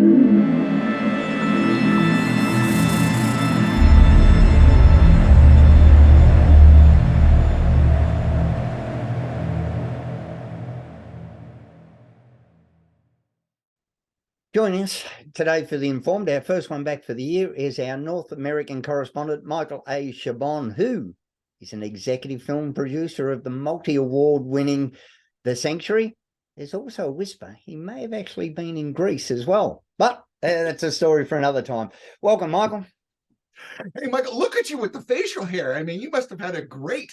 Joining us today for The Informed, our first one back for the year, is our North American correspondent, Michael A. Chabon, who is an executive film producer of the multi-award-winning The Sanctuary. There's also a whisper he may have actually been in Greece as well, but that's a story for another time. Welcome, Michael. Hey, Michael, look at you with the facial hair. I mean, you must have had a great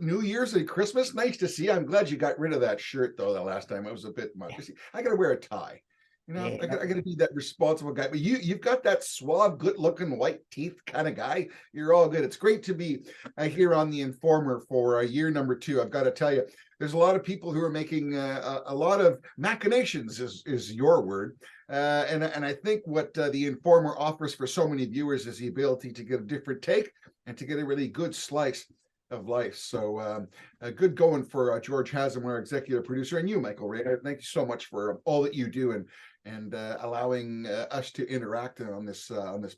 New Year's and Christmas. Nice to see you. I'm glad you got rid of that shirt, though, the last time. It was a bit much. I got to wear a tie. You know, Yeah. I got to be that responsible guy. But you've got that suave, good-looking, white teeth kind of guy. You're all good. It's great to be here on The Informer for year number 2. I've got to tell you, there's a lot of people who are making a lot of machinations, is your word. And I think what The Informer offers for so many viewers is the ability to get a different take and to get a really good slice of life. So good going for George Haslam, our executive producer, and you, Michael Ray. Thank you so much for all that you do and allowing us to interact on this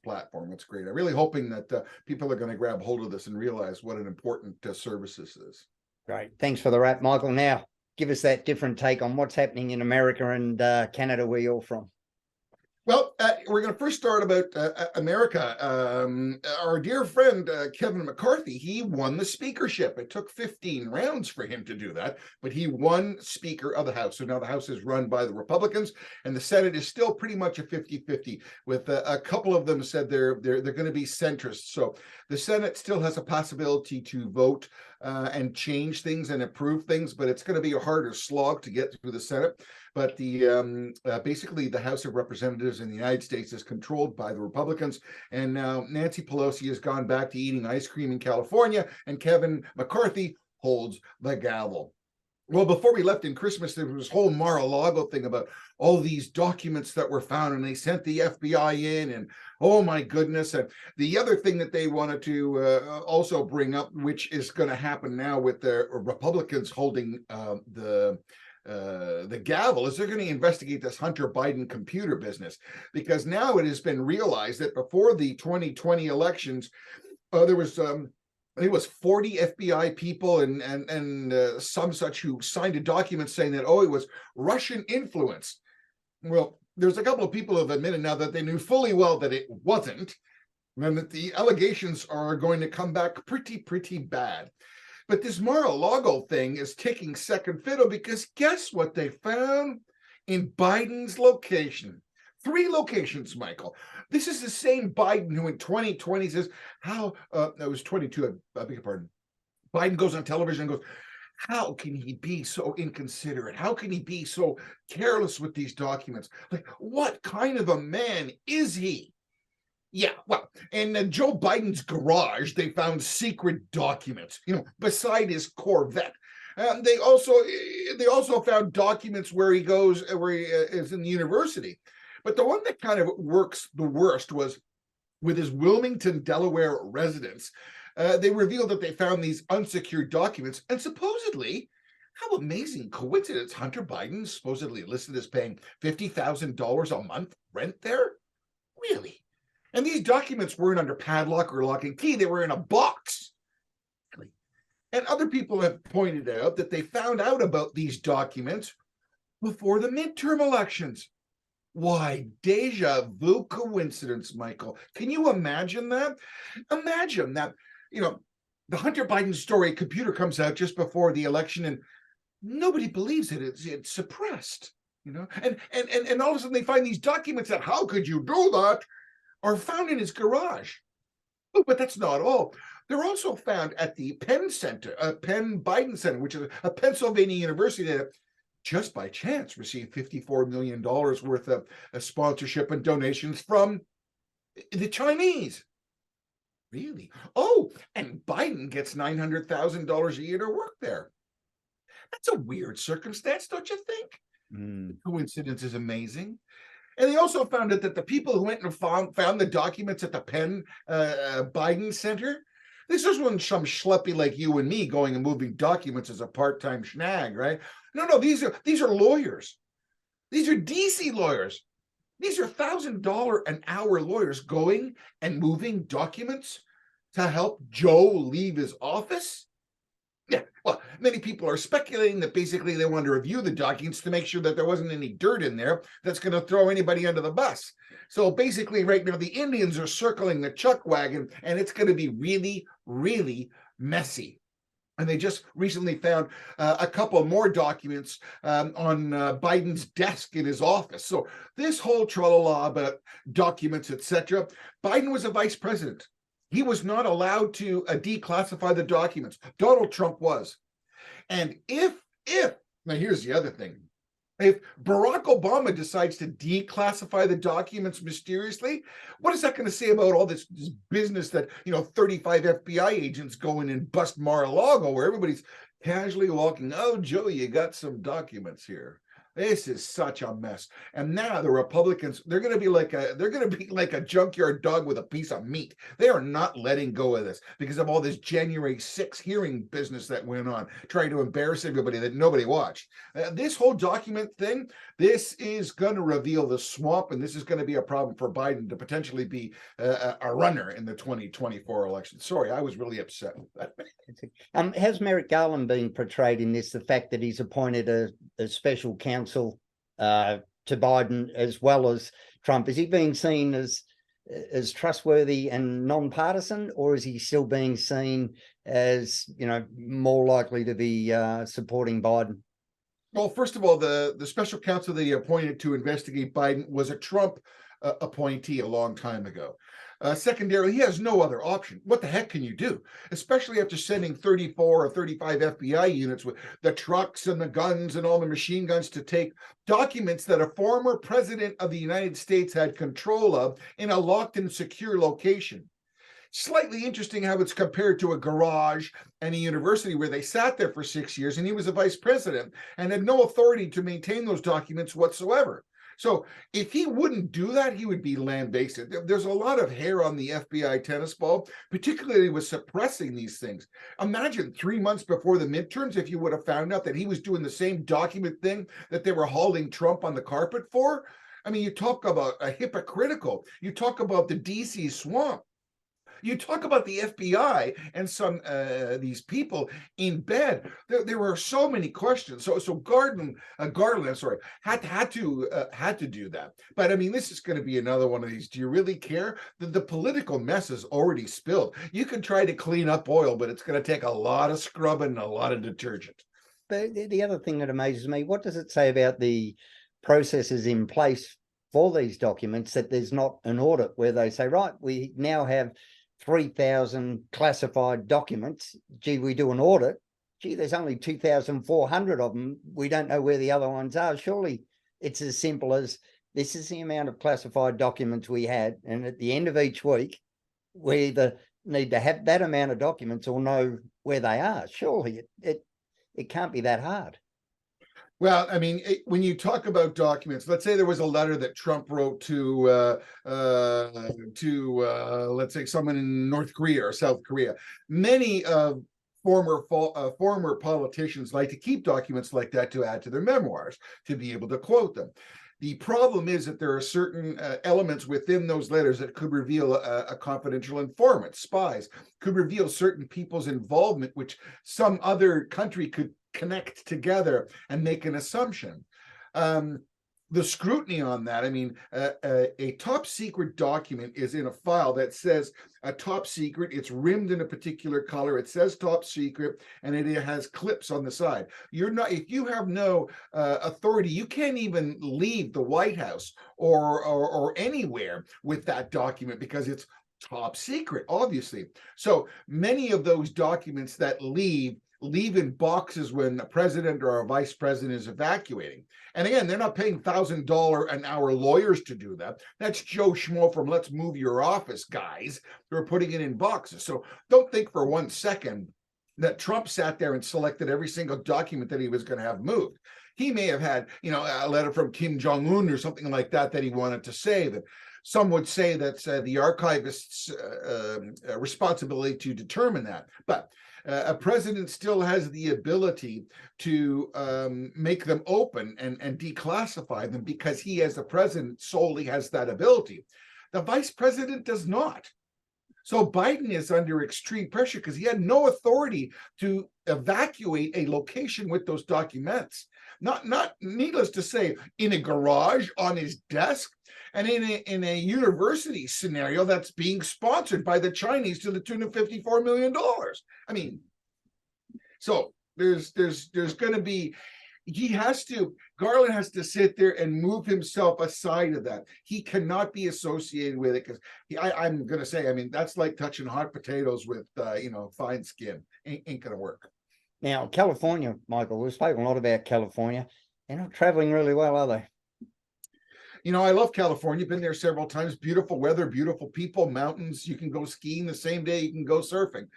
platform. It's great. I'm really hoping that people are going to grab hold of this and realize what an important service this is. Great. Thanks for the wrap, Michael. Now, give us that different take on what's happening in America and Canada, where you're from. Well, we're going to first start about America. Our dear friend, Kevin McCarthy, he won the speakership. It took 15 rounds for him to do that, but he won Speaker of the House. So now the House is run by the Republicans, and the Senate is still pretty much a 50-50, with a couple of them said they're going to be centrist. So the Senate still has a possibility to vote and change things and approve things, but it's going to be a harder slog to get through the Senate. But the basically the House of Representatives in the United States is controlled by the Republicans, and now Nancy Pelosi has gone back to eating ice cream in California, and Kevin McCarthy holds the gavel. Well, before we left in Christmas, there was this whole Mar-a-Lago thing about all these documents that were found, and they sent the FBI in, and oh my goodness. And the other thing that they wanted to also bring up, which is going to happen now with the Republicans holding the gavel, is they're going to investigate this Hunter Biden computer business, because now it has been realized that before the 2020 elections, there was I think it was 40 FBI people and some such who signed a document saying that, oh, it was Russian influence. Well, there's a couple of people who have admitted now that they knew fully well that it wasn't, and that the allegations are going to come back pretty bad. But this Mar-a-Lago thing is taking second fiddle, because guess what they found in Biden's location? 3 locations, Michael. This is the same Biden who in 2020 says how, it was 22, I beg your pardon. Biden goes on television and goes, how can he be so inconsiderate? How can he be so careless with these documents? Like, what kind of a man is he? Yeah, well, in Joe Biden's garage, they found secret documents, beside his Corvette. They also found documents where he is in the university. But the one that kind of works the worst was with his Wilmington, Delaware residence. They revealed that they found these unsecured documents, and supposedly, how amazing coincidence, Hunter Biden supposedly listed as paying $50,000 a month rent there? Really? And these documents weren't under padlock or lock and key. They were in a box. Really? And other people have pointed out that they found out about these documents before the midterm elections. Why, deja vu coincidence, Michael. Can you imagine that? Imagine that, the Hunter Biden story computer comes out just before the election, and nobody believes it. It's suppressed, and all of a sudden they find these documents that, how could you do that, are found in his garage. Oh, but that's not all. They're also found at the Penn Biden Center, which is a Pennsylvania university that just by chance received $54 million worth of sponsorship and donations from the Chinese. Really? Oh, and Biden gets $900,000 a year to work there. That's a weird circumstance, don't you think? The coincidence is amazing. And they also found out that the people who went and found the documents at the Penn Biden Center, this wasn't some schleppy like you and me going and moving documents as a part-time snag, right? No, these are lawyers. These are DC lawyers These are $1,000 an hour lawyers going and moving documents to help Joe leave his office. Yeah, well, many people are speculating that basically they want to review the documents to make sure that there wasn't any dirt in there that's going to throw anybody under the bus. So basically, right now, the Indians are circling the chuck wagon, and it's going to be really, really messy. And they just recently found a couple more documents on Biden's desk in his office. So this whole tra-la-la about documents, etc. Biden was a vice president. He was not allowed to declassify the documents. Donald Trump was. And if, now here's the other thing. If Barack Obama decides to declassify the documents mysteriously, what is that going to say about all this business that, 35 FBI agents go in and bust Mar-a-Lago, where everybody's casually walking, oh, Joe, you got some documents here. This is such a mess. And now the Republicans, they're going to be like a junkyard dog with a piece of meat. They are not letting go of this because of all this January 6th hearing business that went on, trying to embarrass everybody that nobody watched. This whole document thing, this is going to reveal the swamp, and this is going to be a problem for Biden to potentially be a runner in the 2024 election. Sorry, I was really upset with that. Has Merrick Garland been portrayed in this, the fact that he's appointed a special counsel to Biden as well as Trump? Is he being seen as trustworthy and nonpartisan, or is he still being seen as, more likely to be supporting Biden? Well, first of all, the special counsel that he appointed to investigate Biden was a Trump appointee a long time ago. Secondarily, he has no other option. What the heck can you do? Especially after sending 34 or 35 FBI units with the trucks and the guns and all the machine guns to take documents that a former president of the United States had control of in a locked and secure location. Slightly interesting how it's compared to a garage and a university where they sat there for 6 years and he was a vice president and had no authority to maintain those documents whatsoever. So if he wouldn't do that, he would be lambasted. There's a lot of hair on the FBI tennis ball, particularly with suppressing these things. Imagine 3 months before the midterms if you would have found out that he was doing the same document thing that they were hauling Trump on the carpet for. I mean, you talk about a hypocritical. You talk about the DC swamp. You talk about the FBI and some these people in bed. There were so many questions. So Garland, sorry, had to do that. But I mean, this is going to be another one of these. Do you really care? The political mess is already spilled. You can try to clean up oil, but it's going to take a lot of scrubbing and a lot of detergent. But the other thing that amazes me, what does it say about the processes in place for these documents that there's not an audit where they say, right, we now have 3,000 classified documents. Gee, we do an audit. Gee, there's only 2,400 of them. We don't know where the other ones are. Surely it's as simple as this is the amount of classified documents we had. And at the end of each week, we either need to have that amount of documents or know where they are. Surely it can't be that hard. Well, I mean, when you talk about documents, let's say there was a letter that Trump wrote to let's say someone in North Korea or South Korea. Many former politicians like to keep documents like that to add to their memoirs, to be able to quote them. The problem is that there are certain elements within those letters that could reveal a confidential informant, spies, could reveal certain people's involvement, which some other country could connect together and make an assumption. The scrutiny on that, I mean, a top secret document is in a file that says a top secret, it's rimmed in a particular color, it says top secret, and it has clips on the side. You're not, if you have no authority, you can't even leave the White House or anywhere with that document because it's top secret, obviously. So many of those documents that leave in boxes when a president or a vice president is evacuating. And again, they're not paying $1,000 an hour lawyers to do that. That's Joe Schmo from Let's Move Your Office guys who are putting it in boxes. So don't think for 1 second that Trump sat there and selected every single document that he was going to have moved. He may have had, a letter from Kim Jong-un or something like that he wanted to save. And some would say that's the archivist's responsibility to determine that. But A president still has the ability to make them open and declassify them because he, as the president, solely has that ability. The vice president does not. So Biden is under extreme pressure because he had no authority to evacuate a location with those documents. Not needless to say, in a garage, on his desk, and in a university scenario that's being sponsored by the Chinese to the tune of $54 million. I mean, so there's going to be, Garland has to sit there and move himself aside of that. He cannot be associated with it because I'm going to say, I mean, that's like touching hot potatoes with, fine skin. Ain't going to work. Now, California, Michael, we've spoken a lot about California. They're not traveling really well, are they? I love California. Been there several times. Beautiful weather, beautiful people, mountains. You can go skiing the same day you can go surfing.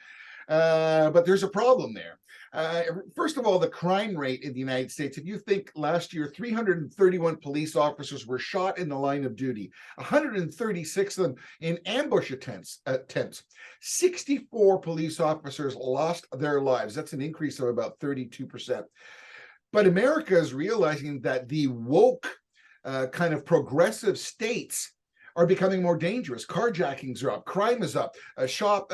But there's a problem there. First of all, the crime rate in the United States, if you think last year, 331 police officers were shot in the line of duty, 136 of them in ambush attempts. 64 police officers lost their lives. That's an increase of about 32%. But America is realizing that the woke kind of progressive states are becoming more dangerous. Carjackings are up, crime is up, shop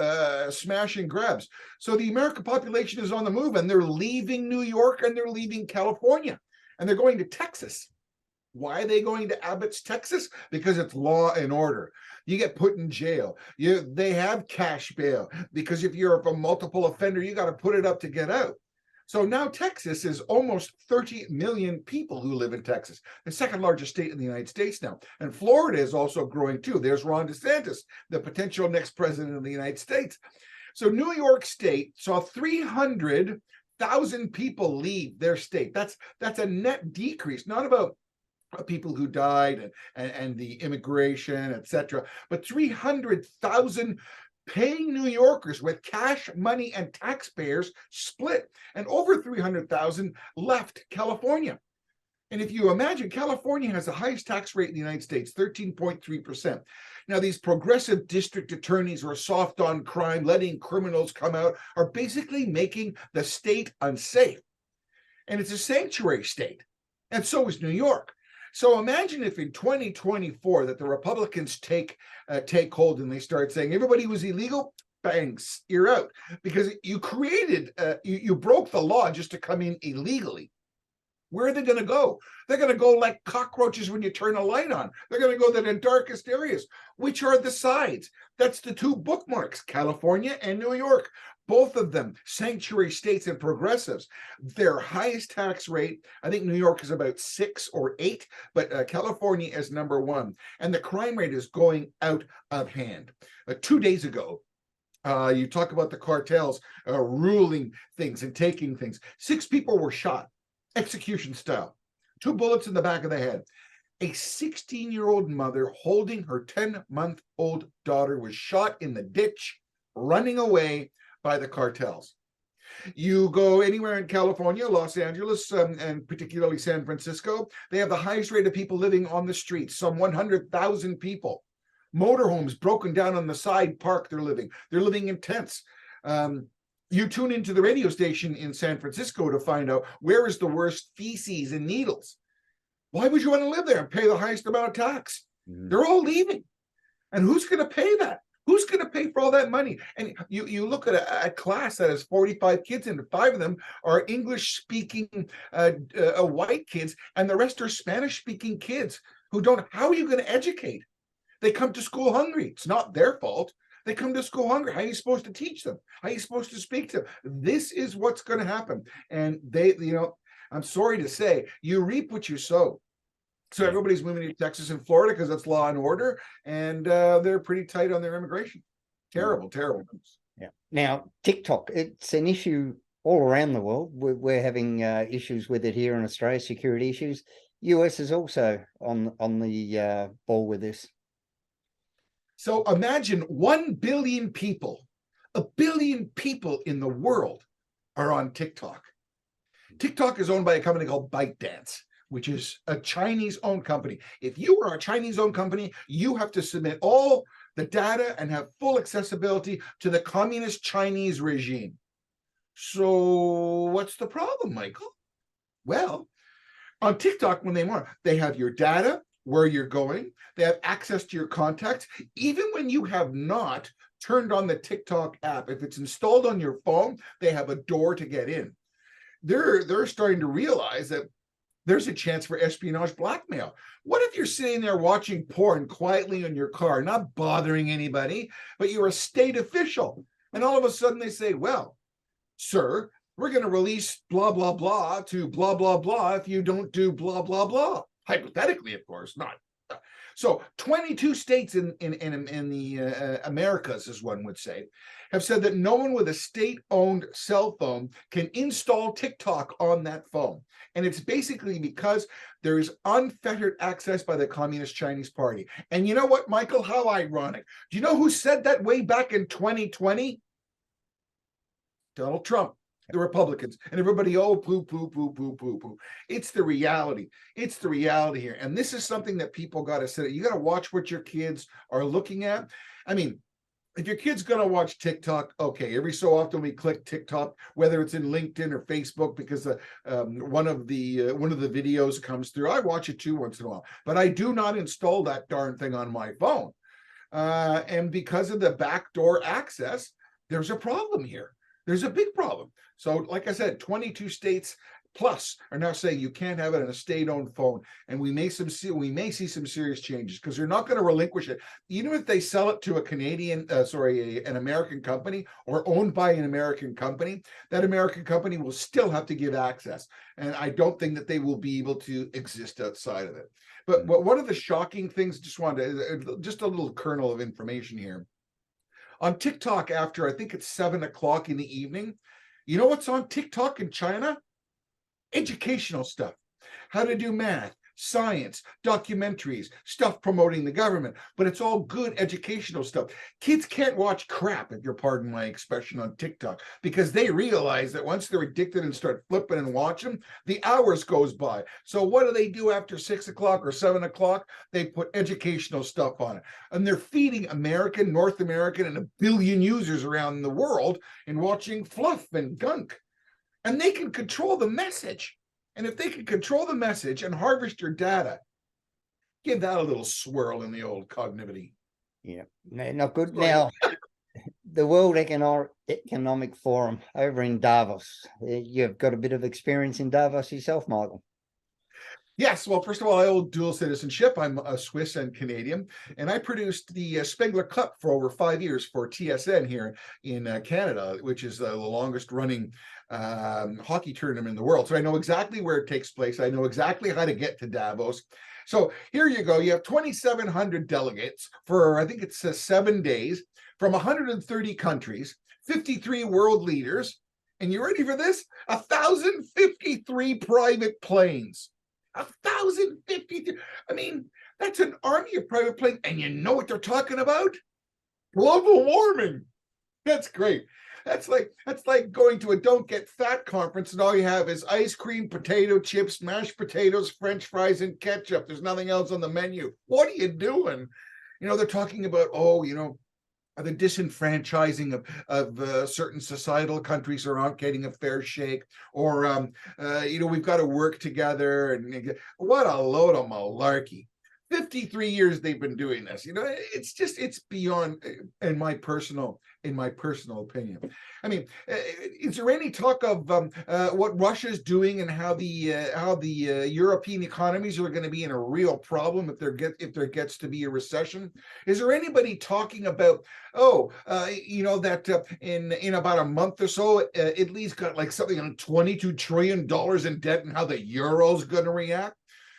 smash and grabs. So the American population is on the move, and they're leaving New York and they're leaving California, and they're going to Texas. Why are they going to Abbott's, Texas? Because it's law and order. You get put in jail. They have cash bail, because if you're a multiple offender, you got to put it up to get out. So now Texas is almost 30 million people who live in Texas, the second largest state in the United States now. And Florida is also growing too. There's Ron DeSantis, the potential next president of the United States. So New York State saw 300,000 people leave their state. That's a net decrease, not about people who died and the immigration, etc., but 300,000 paying New Yorkers with cash, money, and taxpayers split, and over 300,000 left California. And if you imagine, California has the highest tax rate in the United States, 13.3%. Now, these progressive district attorneys who are soft on crime, letting criminals come out, are basically making the state unsafe. And it's a sanctuary state. And so is New York. So imagine if in 2024 that the Republicans take hold and they start saying everybody was illegal, bangs, you're out, because you created, you broke the law just to come in illegally. Where are they going to go? They're going to go like cockroaches when you turn a light on. They're going to go to the darkest areas, which are the sides. That's the two bookmarks, California and New York. Both of them, sanctuary states and progressives. Their highest tax rate, I think New York is about 6 or 8, but California is number 1. And the crime rate is going out of hand. 2 days ago, you talk about the cartels ruling things and taking things. 6 people were shot, execution style, 2 bullets in the back of the head. A 16-year-old mother holding her 10-month-old daughter was shot in the ditch, running away by the cartels. You go anywhere in California, Los Angeles, and particularly San Francisco, they have the highest rate of people living on the streets, some 100,000 people. Motorhomes broken down on the side park they're living. They're living in tents. You tune into the radio station in San Francisco to find out where is the worst feces and needles. Why would you want to live there and pay the highest amount of tax? They're all leaving. And who's going to pay that? Who's going to pay for all that money? And you look at a class that has 45 kids in it. 5 of them are English-speaking white kids, and the rest are Spanish-speaking kids who don't. How are you going to educate? They come to school hungry. It's not their fault. They come to school hungry. How are you supposed to teach them? How are you supposed to speak to them? This is what's going to happen. And I'm sorry to say, you reap what you sow. So everybody's moving to Texas and Florida because it's law and order, and they're pretty tight on their immigration. Terrible, terrible news. Yeah. Now, TikTok, it's an issue all around the world. We're having issues with it here in Australia, security issues. US is also on the ball with this. So imagine 1 billion people, 1 billion people in the world are on TikTok. TikTok is owned by a company called ByteDance, which is a Chinese-owned company. If you are a Chinese-owned company, you have to submit all the data and have full accessibility to the communist Chinese regime. So what's the problem, Michael? Well, on TikTok, when they have your data, where you're going, they have access to your contacts, even when you have not turned on the TikTok app. If it's installed on your phone, they have a door to get in. They're starting to realize that there's a chance for espionage blackmail. What if you're sitting there watching porn quietly in your car, not bothering anybody, but you're a state official, and all of a sudden they say, well, sir, we're going to release blah, blah, blah to blah, blah, blah if you don't do blah, blah, blah. Hypothetically, of course, not. So 22 states in the Americas, as one would say, have said that no one with a state-owned cell phone can install TikTok on that phone. And it's basically because there is unfettered access by the Communist Chinese Party. And you know what, Michael? How ironic. Do you know who said that way back in 2020? Donald Trump, the Republicans, and everybody, oh, poo, poo, poo, poo, poo, poo. It's the reality. It's the reality here. And this is something that people got to say. You got to watch what your kids are looking at. I mean, if your kid's going to watch TikTok, okay, every so often we click TikTok, whether it's in LinkedIn or Facebook, because one of the videos comes through. I watch it too once in a while, but I do not install that darn thing on my phone. And because of the backdoor access, there's a problem here. There's a big problem. So, like I said, 22 states plus are now saying you can't have it on a state-owned phone, and we may see some serious changes because they're not going to relinquish it, even if they sell it to an American company or owned by an American company. That American company will still have to give access, and I don't think that they will be able to exist outside of it. But one of the shocking things, just a little kernel of information here. On TikTok, after I think it's 7 o'clock in the evening, you know what's on TikTok in China? Educational stuff. How to do math, science, documentaries, stuff promoting the government, but it's all good educational stuff. Kids can't watch crap, if you'll pardon my expression, on TikTok, because they realize that once they're addicted and start flipping and watching, the hours goes by. So what do after 6 o'clock or 7 o'clock? They put educational stuff on it. And they're feeding North American, and 1 billion users around the world in watching fluff and gunk. And they can control the message. And if they can control the message and harvest your data, give that a little swirl in the old cognitivity. Yeah, not good. Now, the World Economic Forum over in Davos. You've got a bit of experience in Davos yourself, Michael. Yes, well, first of all, I hold dual citizenship. I'm a Swiss and Canadian, and I produced the Spengler Cup for over 5 years for TSN here in Canada, which is the longest running hockey tournament in the world. So I know exactly where it takes place. I know exactly how to get to Davos. So here you go. You have 2,700 delegates for, I think it's 7 days, from 130 countries, 53 world leaders. And you ready for this? 1,053 private planes. 1,053. I mean, that's an army of private planes. And you know what they're talking about? Global warming. That's great. That's like going to a Don't Get Fat conference and all you have is ice cream, potato chips, mashed potatoes, French fries, and ketchup. There's nothing else on the menu. What are you doing? You know, they're talking about, the disenfranchising of certain societal countries who aren't getting a fair shake, or we've got to work together. And what a load of malarkey. 53 years they've been doing this. It's beyond, in my personal opinion. I mean, is there any talk of what Russia's doing and how the European economies are going to be in a real problem if there gets to be a recession? Is there anybody talking about that in about a month or so, Italy's got like something on $22 trillion in debt, and how the euro's going to react?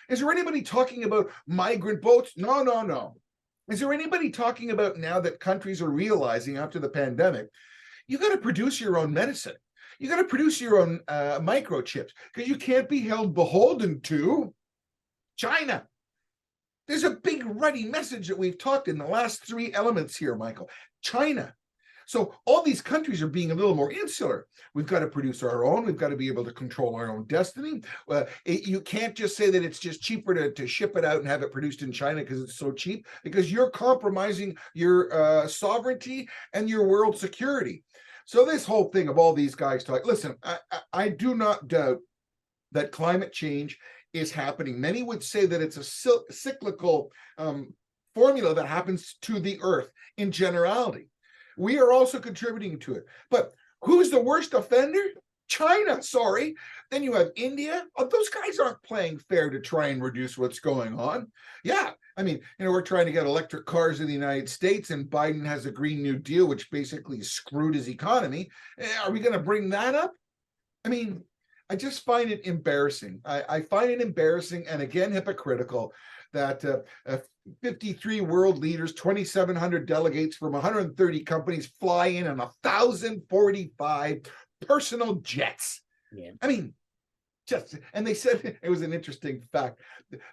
Is there anybody talking about migrant boats? No. Is there anybody talking about, now that countries are realizing after the pandemic, you got to produce your own medicine. You got to produce your own microchips, because you can't be held beholden to China. There's a big ruddy message that we've talked in the last 3 elements here, Michael. China. So all these countries are being a little more insular. We've got to produce our own. We've got to be able to control our own destiny. You can't just say that it's just cheaper to ship it out and have it produced in China because it's so cheap, because you're compromising your sovereignty and your world security. So this whole thing of all these guys talk, listen, I do not doubt that climate change is happening. Many would say that it's a cyclical formula that happens to the earth in generality. We are also contributing to it. But who's the worst offender? China, sorry. Then you have India. Oh, those guys aren't playing fair to try and reduce what's going on. Yeah, I mean, we're trying to get electric cars in the United States, and Biden has a Green New Deal, which basically screwed his economy. Are we going to bring that up? I mean, I just find it embarrassing. I find it embarrassing and again hypocritical that 53 world leaders, 2,700 delegates from 130 companies fly in on 1,045 personal jets. Yeah. I mean, and they said it was an interesting fact.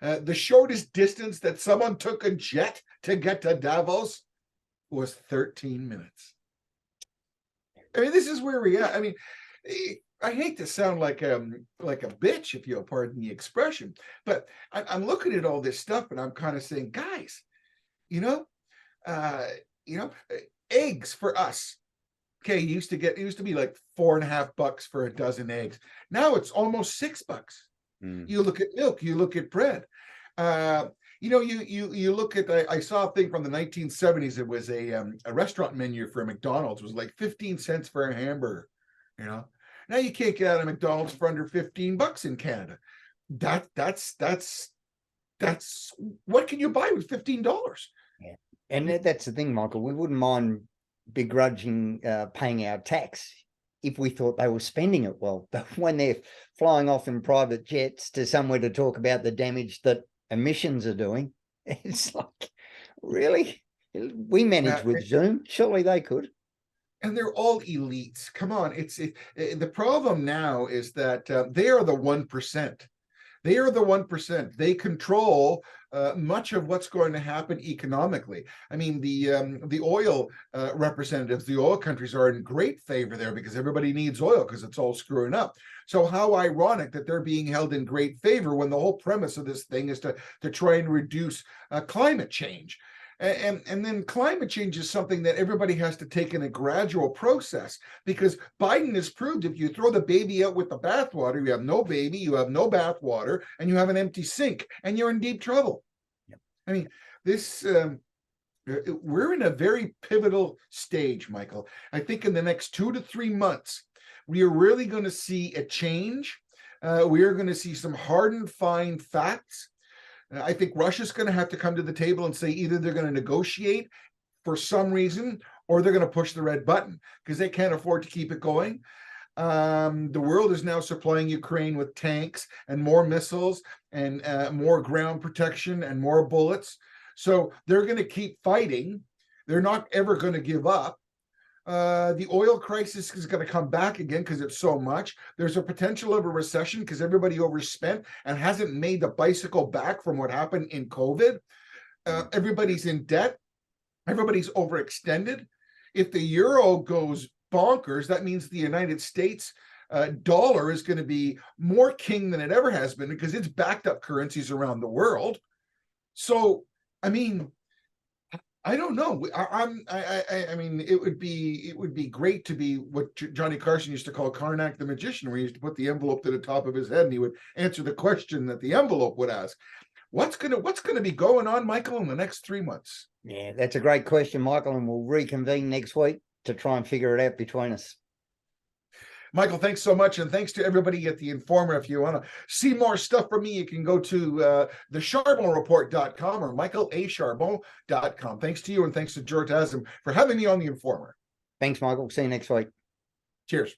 The shortest distance that someone took a jet to get to Davos was 13 minutes. I mean, this is where we are. I mean, I hate to sound like a bitch, if you'll pardon the expression, but I'm looking at all this stuff and I'm kind of saying, guys, eggs for us. Okay, it used to be like $4.50 for a dozen eggs. Now it's almost $6. You look at milk, you look at bread. You look at, I saw a thing from the 1970s. It was a restaurant menu for McDonald's. It was like 15 cents for a hamburger. Now you can't get out of McDonald's for under $15 in Canada. That's what can you buy with $15? Yeah, and that's the thing, Michael. We wouldn't mind begrudging paying our tax if we thought they were spending it well. But when they're flying off in private jets to somewhere to talk about the damage that emissions are doing, it's like, really? We manage with Zoom. Surely they could. And they're all elites. Come on. The problem now is that they are the 1%. They are the 1%. They control much of what's going to happen economically. I mean, the oil representatives, the oil countries are in great favor there because everybody needs oil because it's all screwing up. So how ironic that they're being held in great favor when the whole premise of this thing is to try and reduce climate change. And then climate change is something that everybody has to take in a gradual process, because Biden has proved if you throw the baby out with the bathwater, you have no baby, you have no bathwater, and you have an empty sink, and you're in deep trouble. Yep. I mean, we're in a very pivotal stage, Michael. I think in the next 2 to 3 months, we are really going to see a change. We are going to see some hard and fine facts. I think Russia's going to have to come to the table and say either they're going to negotiate for some reason or they're going to push the red button because they can't afford to keep it going. The world is now supplying Ukraine with tanks and more missiles and more ground protection and more bullets. So they're going to keep fighting. They're not ever going to give up. The oil crisis is going to come back again because it's so much. There's a potential of a recession because everybody overspent and hasn't made the bicycle back from what happened in COVID. Everybody's in debt. Everybody's overextended. If the euro goes bonkers, that means the United States dollar is going to be more king than it ever has been because it's backed up currencies around the world. So, I mean, I don't know. I mean, it would be great to be what Johnny Carson used to call Karnak the magician, where he used to put the envelope to the top of his head and he would answer the question that the envelope would ask. What's gonna be going on, Michael, in the next 3 months? Yeah, that's a great question, Michael, and we'll reconvene next week to try and figure it out between us. Michael, thanks so much. And thanks to everybody at The Informer. If you want to see more stuff from me, you can go to thecharbonreport.com or michaelacharbon.com. Thanks to you and thanks to George Azam for having me on The Informer. Thanks, Michael. See you next week. Cheers.